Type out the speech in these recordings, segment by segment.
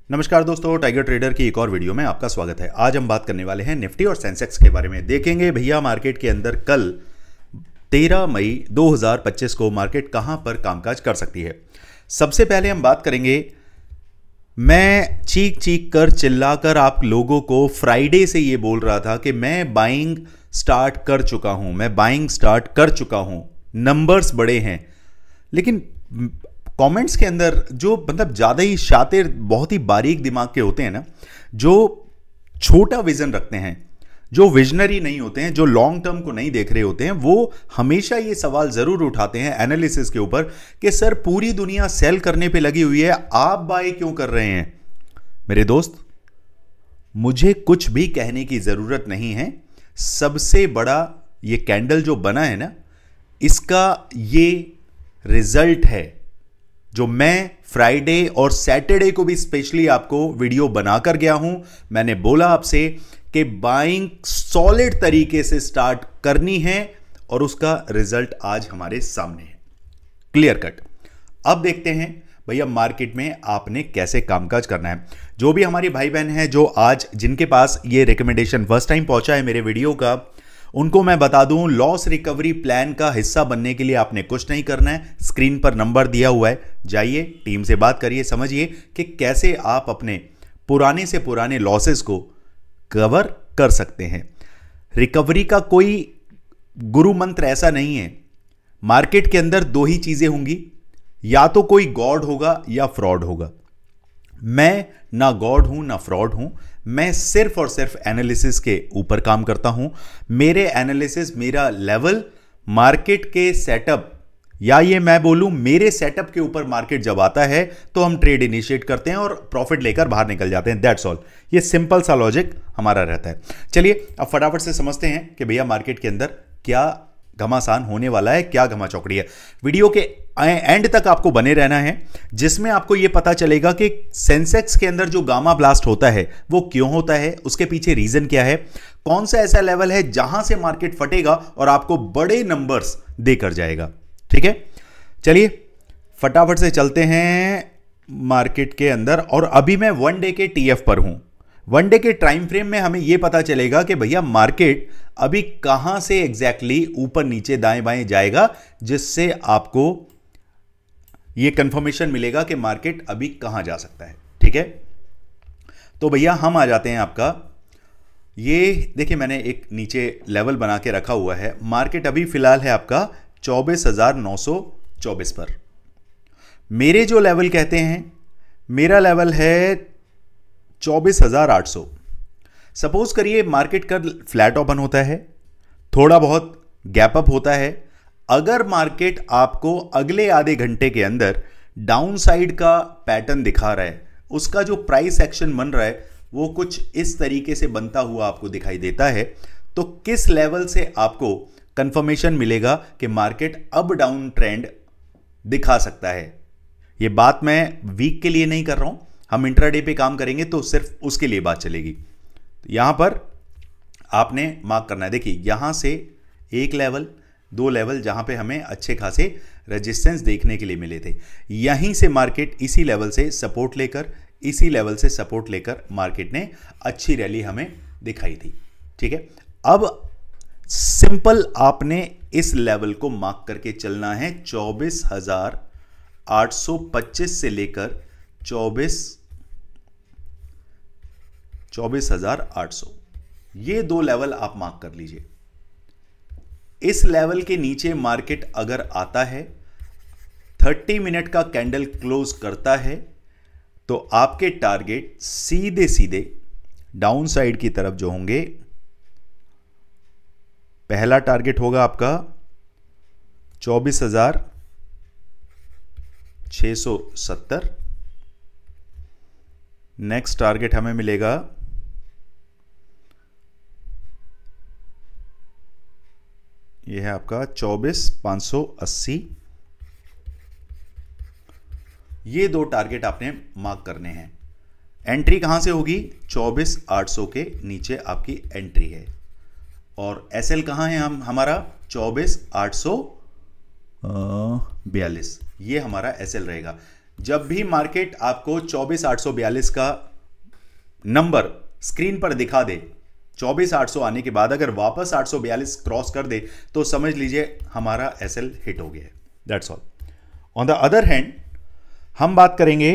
नमस्कार दोस्तों, tiger trader की एक और वीडियो में आपका स्वागत है। आज हम बात करने वाले हैं निफ्टी और सेंसेक्स के बारे में। देखेंगे भैया मार्केट के अंदर कल 13 मई 2025 को मार्केट कहां पर कामकाज कर सकती है। सबसे पहले हम बात करेंगे, मैं चीख चीख कर चिल्ला कर आप लोगों को फ्राइडे से ये बोल रहा था कि मैं बाइंग स्टार्ट कर चुका हूं, नंबर्स बड़े हैं। लेकिन कमेंट्स के अंदर जो मतलब ज़्यादा ही शातिर, बहुत ही बारीक दिमाग के होते हैं ना, जो छोटा विजन रखते हैं, जो विजनरी नहीं होते हैं, जो लॉन्ग टर्म को नहीं देख रहे होते हैं, वो हमेशा ये सवाल ज़रूर उठाते हैं एनालिसिस के ऊपर कि सर पूरी दुनिया सेल करने पे लगी हुई है, आप बाय क्यों कर रहे हैं। मेरे दोस्त, मुझे कुछ भी कहने की ज़रूरत नहीं है। सबसे बड़ा ये कैंडल जो बना है ना, इसका ये रिजल्ट है जो मैं फ्राइडे और सैटरडे को भी स्पेशली आपको वीडियो बनाकर गया हूं। मैंने बोला आपसे कि बाइंग सॉलिड तरीके से स्टार्ट करनी है और उसका रिजल्ट आज हमारे सामने है, क्लियर कट। अब देखते हैं भैया मार्केट में आपने कैसे कामकाज करना है। जो भी हमारे भाई बहन हैं जो आज जिनके पास ये रिकमेंडेशन फर्स्ट टाइम पहुंचा है मेरे वीडियो का, उनको मैं बता दूं, लॉस रिकवरी प्लान का हिस्सा बनने के लिए आपने कुछ नहीं करना है। स्क्रीन पर नंबर दिया हुआ है, जाइए टीम से बात करिए, समझिए कि कैसे आप अपने पुराने से पुराने लॉसेस को कवर कर सकते हैं। रिकवरी का कोई गुरु मंत्र ऐसा नहीं है। मार्केट के अंदर दो ही चीजें होंगी, या तो कोई गॉड होगा या फ्रॉड होगा। मैं ना गॉड हूं ना फ्रॉड हूं, मैं सिर्फ और सिर्फ एनालिसिस के ऊपर काम करता हूं। मेरे एनालिसिस, मेरा लेवल मार्केट के सेटअप, या ये मैं बोलूं मेरे सेटअप के ऊपर मार्केट जब आता है तो हम ट्रेड इनिशिएट करते हैं और प्रॉफिट लेकर बाहर निकल जाते हैं। That's all. ये सिंपल सा लॉजिक हमारा रहता है। चलिए अब फटाफट से समझते हैं कि भैया मार्केट के अंदर क्या घमासान होने वाला है, क्या घमा चौकड़ी है। वीडियो के एंड तक आपको बने रहना है, जिसमें आपको यह पता चलेगा कि सेंसेक्स के अंदर जो गामा ब्लास्ट होता है वो क्यों होता है, उसके पीछे रीजन क्या है, कौन सा ऐसा लेवल है जहां से मार्केट फटेगा और आपको बड़े नंबर्स देकर जाएगा। ठीक है, चलिए फटाफट से चलते हैं मार्केट के अंदर। और अभी मैं 1 डे के टीएफ पर हूं। 1 डे के टाइम फ्रेम में हमें यह पता चलेगा कि भैया मार्केट अभी कहां से एग्जैक्टली ऊपर नीचे दाएं बाएं जाएगा, जिससे आपको यह कंफर्मेशन मिलेगा कि मार्केट अभी कहां जा सकता है। ठीक है, तो भैया हम आ जाते हैं आपका, ये देखिए मैंने एक नीचे लेवल बना के रखा हुआ है। मार्केट अभी फिलहाल है आपका 24,924 पर। मेरे जो लेवल कहते हैं, मेरा लेवल है 24,800। सपोज करिए मार्केट का फ्लैट ओपन होता है, थोड़ा बहुत गैप अप होता है। अगर मार्केट आपको अगले आधे घंटे के अंदर डाउन साइड का पैटर्न दिखा रहा है, उसका जो प्राइस एक्शन बन रहा है वो कुछ इस तरीके से बनता हुआ आपको दिखाई देता है, तो किस लेवल से आपको कंफर्मेशन मिलेगा कि मार्केट अब डाउन ट्रेंड दिखा सकता है। यह बात मैं वीक के लिए नहीं कर रहा हूं, हम इंट्राडे पे काम करेंगे तो सिर्फ उसके लिए बात चलेगी। तो यहां पर आपने मार्क करना है। देखिए यहां से एक लेवल, दो लेवल जहां पे हमें अच्छे खासे रेजिस्टेंस देखने के लिए मिले थे, यहीं से मार्केट इसी लेवल से सपोर्ट लेकर, इसी लेवल से सपोर्ट लेकर मार्केट ने अच्छी रैली हमें दिखाई थी। ठीक है, अब सिंपल आपने इस लेवल को मार्क करके चलना है। 24,825 से लेकर 24,800, ये दो लेवल आप मार्क कर लीजिए। इस लेवल के नीचे मार्केट अगर आता है, 30 मिनट का कैंडल क्लोज करता है, तो आपके टारगेट सीधे सीधे डाउन साइड की तरफ जो होंगे, पहला टारगेट होगा आपका 24,670। नेक्स्ट टारगेट हमें मिलेगा यह है आपका 24,580। ये दो टारगेट आपने मार्क करने हैं। एंट्री कहां से होगी? 24,800 के नीचे आपकी एंट्री है। और एसएल कहां है हमारा? 24,842, ये हमारा एसएल रहेगा। जब भी मार्केट आपको 24,842 का नंबर स्क्रीन पर दिखा दे, 24,800 आने के बाद अगर वापस 842 क्रॉस कर दे तो समझ लीजिए हमारा एसएल हिट हो गया है। That's all. On the other hand हम बात करेंगे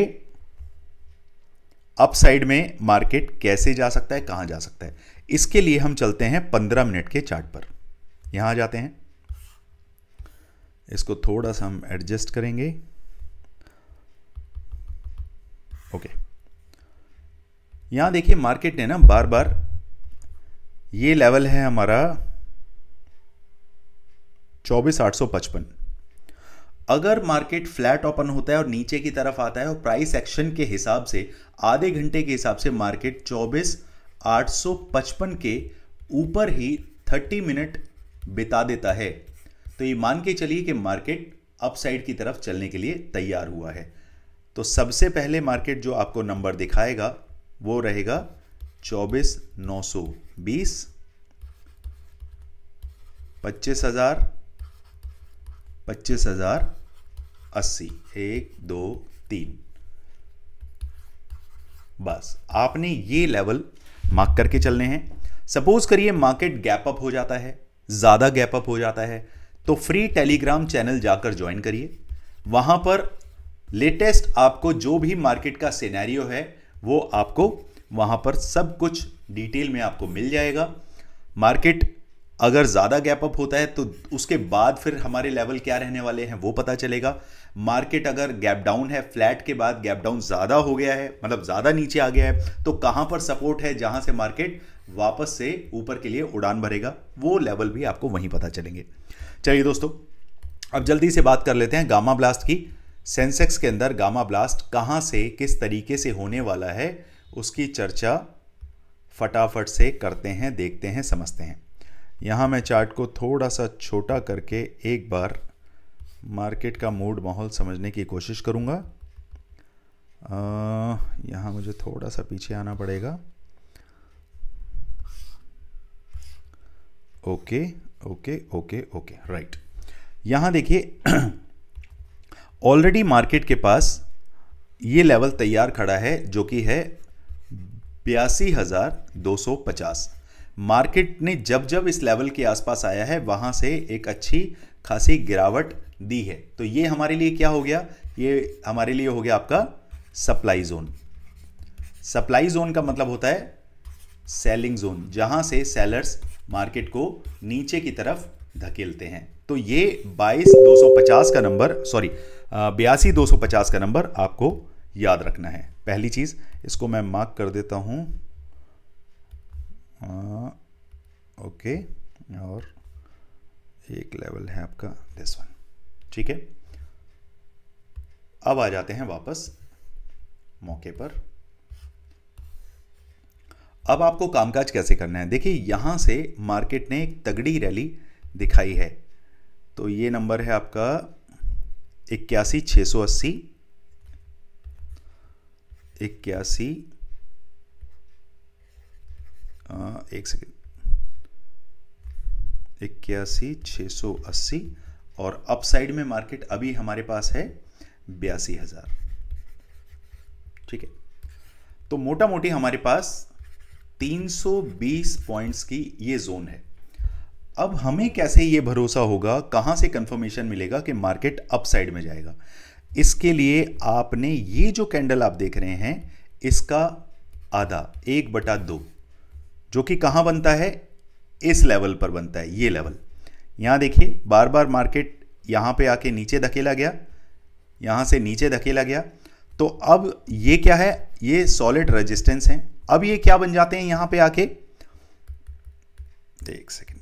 अप साइड में मार्केट कैसे जा सकता है, कहां जा सकता है। इसके लिए हम चलते हैं 15 मिनट के चार्ट पर। यहां जाते हैं, इसको थोड़ा सा हम एडजस्ट करेंगे। ओके, यहां देखिए मार्केट ने ना बार बार, ये लेवल है हमारा 24,855। अगर मार्केट फ्लैट ओपन होता है और नीचे की तरफ आता है और प्राइस एक्शन के हिसाब से आधे घंटे के हिसाब से मार्केट 24,855 के ऊपर ही 30 मिनट बिता देता है, तो ये मान के चलिए कि मार्केट अपसाइड की तरफ चलने के लिए तैयार हुआ है। तो सबसे पहले मार्केट जो आपको नंबर दिखाएगा वो रहेगा 24,920, 25,000, 25,080, 1 2 3। बस आपने ये लेवल मार्क करके चलने हैं। सपोज करिए मार्केट गैप अप हो जाता है, ज्यादा गैप अप हो जाता है, तो फ्री टेलीग्राम चैनल जाकर ज्वाइन करिए। वहां पर लेटेस्ट आपको जो भी मार्केट का सिनेरियो है वो आपको वहां पर सब कुछ डिटेल में आपको मिल जाएगा। मार्केट अगर ज़्यादा गैप अप होता है तो उसके बाद फिर हमारे लेवल क्या रहने वाले हैं वो पता चलेगा। मार्केट अगर गैप डाउन है, फ्लैट के बाद गैप डाउन ज़्यादा हो गया है, मतलब ज़्यादा नीचे आ गया है, तो कहाँ पर सपोर्ट है जहाँ से मार्केट वापस से ऊपर के लिए उड़ान भरेगा, वो लेवल भी आपको वहीं पता चलेंगे। चलिए दोस्तों, अब जल्दी से बात कर लेते हैं गामा ब्लास्ट की। सेंसेक्स के अंदर गामा ब्लास्ट कहाँ से किस तरीके से होने वाला है उसकी चर्चा फटाफट से करते हैं, देखते हैं, समझते हैं। यहाँ मैं चार्ट को थोड़ा सा छोटा करके एक बार मार्केट का मूड माहौल समझने की कोशिश करूँगा। यहाँ मुझे थोड़ा सा पीछे आना पड़ेगा। Okay okay okay okay, right. यहाँ देखिए ऑलरेडी मार्केट के पास ये लेवल तैयार खड़ा है जो कि है 82,250। मार्केट ने जब जब इस लेवल के आसपास आया है वहां से एक अच्छी खासी गिरावट दी है। तो ये हमारे लिए क्या हो गया, ये हमारे लिए हो गया आपका सप्लाई जोन। सप्लाई जोन का मतलब होता है सेलिंग जोन, जहां से सेलर्स मार्केट को नीचे की तरफ धकेलते हैं। तो ये 82,250 का नंबर, सॉरी 82,250 का नंबर आपको याद रखना है। पहली चीज, इसको मैं मार्क कर देता हूं। ओके, और एक लेवल है आपका दिस वन, ठीक है। अब आ जाते हैं वापस मौके पर। अब आपको कामकाज कैसे करना है। देखिए यहां से मार्केट ने एक तगड़ी रैली दिखाई है, तो ये नंबर है आपका 81,680, 81, एक सेकेंड, 81,680, और अपसाइड में मार्केट अभी हमारे पास है 82,000, ठीक है। तो मोटा मोटी हमारे पास 320 पॉइंट्स की ये जोन है। अब हमें कैसे ये भरोसा होगा, कहां से कंफर्मेशन मिलेगा कि मार्केट अपसाइड में जाएगा। इसके लिए आपने ये जो कैंडल आप देख रहे हैं इसका आधा 1/2, जो कि कहां बनता है, इस लेवल पर बनता है। ये लेवल यहां देखिए बार बार मार्केट यहां पे आके नीचे धकेला गया, यहां से नीचे धकेला गया। तो अब ये क्या है, ये सॉलिड रेजिस्टेंस है। अब ये क्या बन जाते हैं यहां पे आके, एक सेकेंड,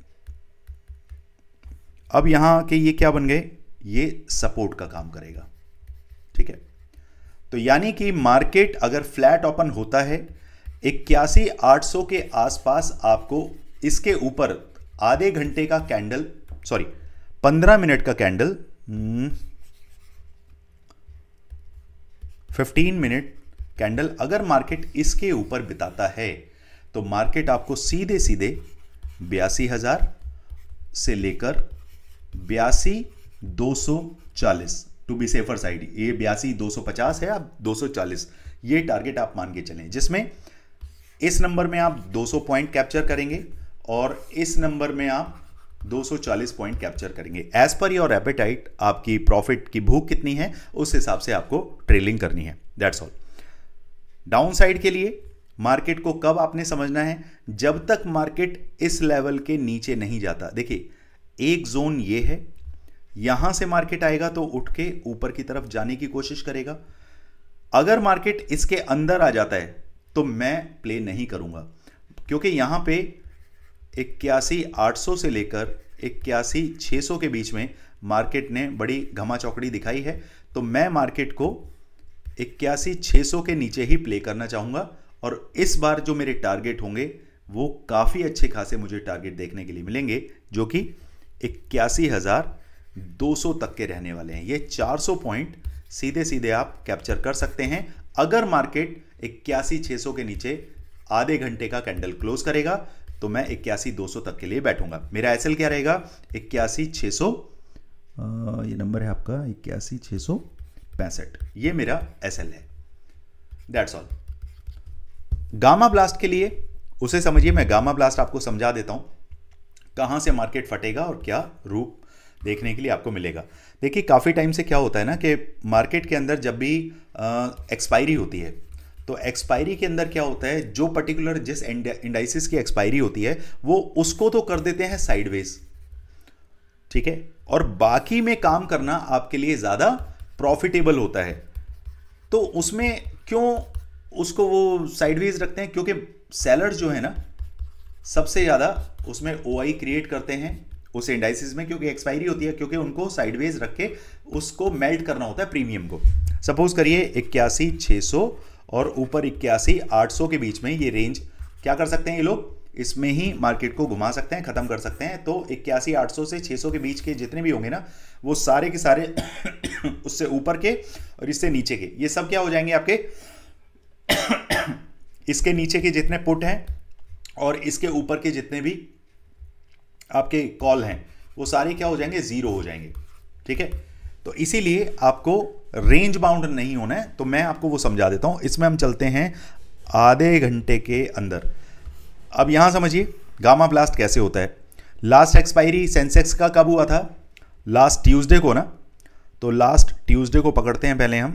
अब यहां आके ये क्या बन गए, ये सपोर्ट का काम करेगा, ठीक है। तो यानी कि मार्केट अगर फ्लैट ओपन होता है 81,800 के आसपास, आपको इसके ऊपर आधे घंटे का कैंडल, सॉरी 15 मिनट का कैंडल, 15 मिनट कैंडल अगर मार्केट इसके ऊपर बिताता है तो मार्केट आपको सीधे सीधे 82,000 से लेकर 82,240 टू बी सेफर साइड। ये 82,250 है, आप 240 ये टारगेट आप मान के चलें, जिसमें इस नंबर में आप 200 पॉइंट कैप्चर करेंगे और इस नंबर में आप 240 पॉइंट कैप्चर करेंगे। एज पर योर एपेटाइट, आपकी प्रॉफिट की भूख कितनी है उस हिसाब से आपको ट्रेलिंग करनी है, दैट्स ऑल। डाउन साइड के लिए मार्केट को कब आपने समझना है, जब तक मार्केट इस लेवल के नीचे नहीं जाता। देखिए एक जोन ये है, यहां से मार्केट आएगा तो उठ के ऊपर की तरफ जाने की कोशिश करेगा। अगर मार्केट इसके अंदर आ जाता है तो मैं प्ले नहीं करूंगा, क्योंकि यहां पे 81,800 से लेकर 81,600 के बीच में मार्केट ने बड़ी घमा चौकड़ी दिखाई है। तो मैं मार्केट को 81,600 के नीचे ही प्ले करना चाहूंगा और इस बार जो मेरे टारगेट होंगे वो काफी अच्छे खासे मुझे टारगेट देखने के लिए मिलेंगे, जो कि 81,200 तक के रहने वाले हैं। ये 400 पॉइंट सीधे सीधे आप कैप्चर कर सकते हैं अगर मार्केट 81,600 के नीचे आधे घंटे का कैंडल क्लोज करेगा, तो मैं 81,200 तक के लिए बैठूंगा। मेरा एसएल क्या रहेगा, 81,600, ये नंबर है आपका 81,665, ये मेरा एसएल है, दैट्स ऑल। गामा ब्लास्ट के लिए उसे समझिए, मैं गामा ब्लास्ट आपको समझा देता हूं कहां से मार्केट फटेगा और क्या रूप देखने के लिए आपको मिलेगा। देखिए काफ़ी टाइम से क्या होता है ना कि मार्केट के अंदर जब भी एक्सपायरी होती है तो एक्सपायरी के अंदर क्या होता है, जो पर्टिकुलर जिस इंडाइसिस की एक्सपायरी होती है वो उसको तो कर देते हैं साइडवेज, ठीक है, और बाकी में काम करना आपके लिए ज़्यादा प्रॉफिटेबल होता है। तो उसमें क्यों उसको वो साइडवेज रखते हैं, क्योंकि सेलर्स जो है ना सबसे ज़्यादा उसमें ओआई क्रिएट करते हैं उस इंडाइसिस में, क्योंकि एक्सपायरी होती है, क्योंकि उनको साइडवेज रख के उसको मेल्ट करना होता है प्रीमियम को। सपोज करिए 81,600 और ऊपर 81,800 के बीच में ये रेंज क्या कर सकते हैं ये लोग, इसमें ही मार्केट को घुमा सकते हैं, खत्म कर सकते हैं। तो 81,800 से 600 के बीच के जितने भी होंगे ना वो सारे के सारे उससे ऊपर के और इससे नीचे के ये सब क्या हो जाएंगे आपके इसके नीचे के जितने पुट हैं और इसके ऊपर के जितने भी आपके कॉल हैं वो सारे क्या हो जाएंगे, जीरो हो जाएंगे, ठीक है। तो इसीलिए आपको रेंज बाउंड नहीं होना है, तो मैं आपको वो समझा देता हूं। इसमें हम चलते हैं आधे घंटे के अंदर। अब यहां समझिए गामा ब्लास्ट कैसे होता है। लास्ट एक्सपायरी सेंसेक्स का कब हुआ था, लास्ट ट्यूसडे को ना, तो लास्ट ट्यूसडे को पकड़ते हैं पहले हम,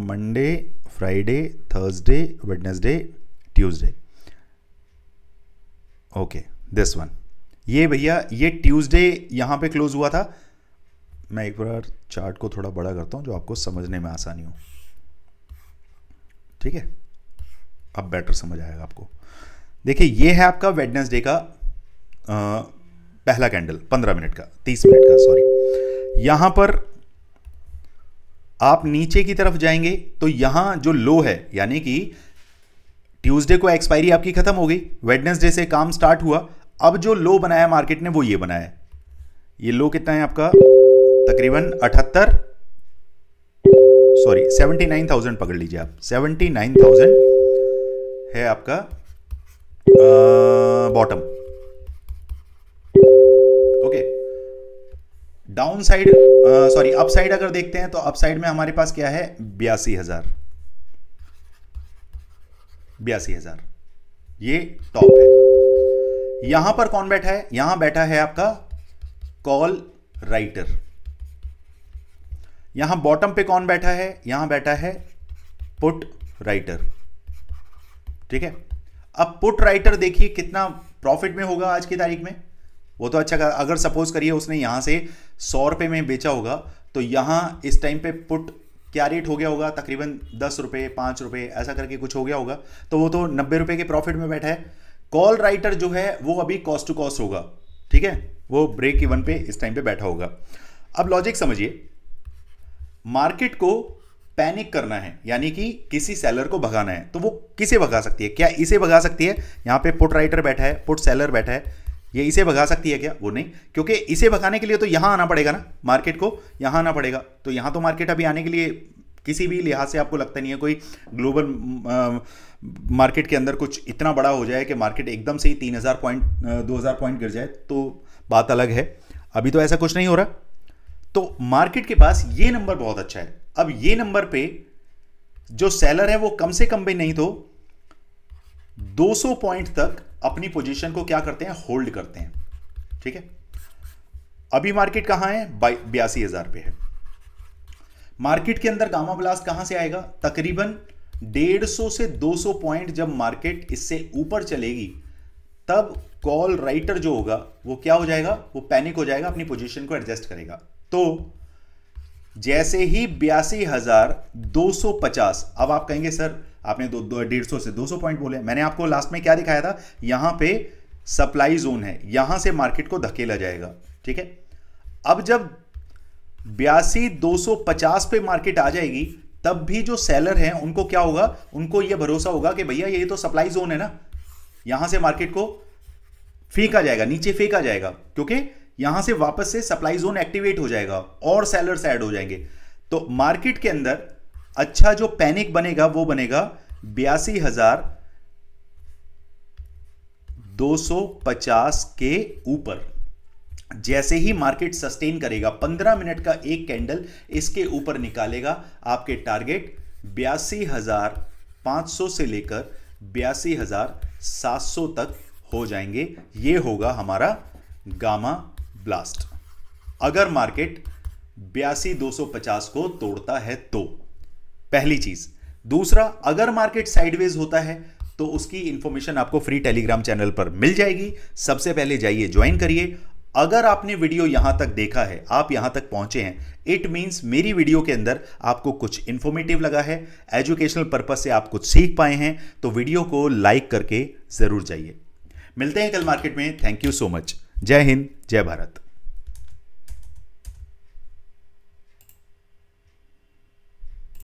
Monday, Friday, Thursday, Wednesday, Tuesday, okay this one. ये भैया ये ट्यूसडे यहां पे क्लोज हुआ था। मैं एक बार चार्ट को थोड़ा बड़ा करता हूं जो आपको समझने में आसानी हो, ठीक है, अब बेटर समझ आएगा आपको। देखिए ये है आपका वेडनेसडे का पहला कैंडल 15 मिनट का, 30 मिनट का सॉरी। यहां पर आप नीचे की तरफ जाएंगे तो यहां जो लो है, यानी कि ट्यूसडे को एक्सपायरी आपकी खत्म हो गई, वेडनेसडे से काम स्टार्ट हुआ, अब जो लो बनाया मार्केट ने वो ये बनाया। ये लो कितना है आपका, तकरीबन 79,000 पकड़ लीजिए आप, 79,000 है आपका bottom, okay. Down side sorry up side अगर देखते हैं तो अप साइड में हमारे पास क्या है, 82,000 ये टॉप है। यहां पर कौन बैठा है, यहां बैठा है आपका कॉल राइटर। यहां बॉटम पे कौन बैठा है, यहां बैठा है पुट राइटर, ठीक है। अब पुट राइटर देखिए कितना प्रॉफिट में होगा आज की तारीख में, वो तो अच्छा, अगर सपोज करिए उसने यहां से 100 रुपए में बेचा होगा तो यहां इस टाइम पे पुट क्या रेट हो गया होगा, तकरीबन 10 रुपए 5 रुपए ऐसा करके कुछ हो गया होगा, तो वो तो 90 रुपए के प्रॉफिट में बैठा है। कॉल राइटर जो है वो अभी कॉस्ट टू कॉस्ट होगा, ठीक है, वो ब्रेक इवन पे इस टाइम पे बैठा होगा। अब लॉजिक समझिए, मार्केट को पैनिक करना है, यानी कि किसी सेलर को भगाना है, तो वो किसे भगा सकती है, क्या इसे भगा सकती है, यहां पे पुट राइटर बैठा है, पुट सेलर बैठा है, ये इसे भगा सकती है क्या, वो नहीं, क्योंकि इसे भगाने के लिए तो यहां आना पड़ेगा ना, मार्केट को यहां आना पड़ेगा। तो यहां तो मार्केट अभी आने के लिए किसी भी लिहाज से आपको लगता नहीं है कोई ग्लोबल मार्केट के अंदर कुछ इतना बड़ा हो जाए कि मार्केट एकदम से ही 3,000 पॉइंट 2,000 पॉइंट गिर जाए, तो बात अलग है। अभी तो ऐसा कुछ नहीं हो रहा। तो मार्केट के पास ये नंबर बहुत अच्छा है। अब ये नंबर पे जो सेलर है वो कम से कम भी नहीं तो 200 पॉइंट तक अपनी पोजीशन को क्या करते हैं, होल्ड करते हैं। ठीक है, अभी मार्केट कहां है, 82,000 पे है। मार्केट के अंदर गामा ब्लास्ट कहां से आएगा, तकरीबन 150 से 200 पॉइंट जब मार्केट इससे ऊपर चलेगी तब कॉल राइटर जो होगा वो क्या हो जाएगा, वो पैनिक हो जाएगा, अपनी पोजीशन को एडजस्ट करेगा। तो जैसे ही 82,250, अब आप कहेंगे सर आपने 150 से 200 पॉइंट बोले, मैंने आपको लास्ट में क्या दिखाया था, यहां पे सप्लाई जोन है, यहां से मार्केट को धकेला जाएगा। ठीक है, अब जब 82,250 पे मार्केट आ जाएगी तब भी जो सेलर हैं उनको क्या होगा, उनको यह भरोसा होगा कि भैया ये तो सप्लाई जोन है ना, यहां से मार्केट को फेंका जाएगा, नीचे फेंका जाएगा, क्योंकि यहां से वापस से सप्लाई जोन एक्टिवेट हो जाएगा और सेलर्स ऐड हो जाएंगे। तो मार्केट के अंदर अच्छा जो पैनिक बनेगा वो बनेगा 82,250 के ऊपर। जैसे ही मार्केट सस्टेन करेगा, 15 मिनट का एक कैंडल इसके ऊपर निकालेगा, आपके टारगेट 82,500 से लेकर 82,700 तक हो जाएंगे। ये होगा हमारा गामा ब्लास्ट अगर मार्केट 82,250 को तोड़ता है तो, पहली चीज। दूसरा, अगर मार्केट साइडवेज होता है तो उसकी इंफॉर्मेशन आपको फ्री टेलीग्राम चैनल पर मिल जाएगी। सबसे पहले जाइए, ज्वाइन करिए। अगर आपने वीडियो यहां तक देखा है, आप यहां तक पहुंचे हैं, इट मींस मेरी वीडियो के अंदर आपको कुछ इंफॉर्मेटिव लगा है, एजुकेशनल पर्पस से आप कुछ सीख पाए हैं, तो वीडियो को लाइक करके जरूर जाइए। मिलते हैं कल मार्केट में। Thank you so much. जय हिंद, जय भारत।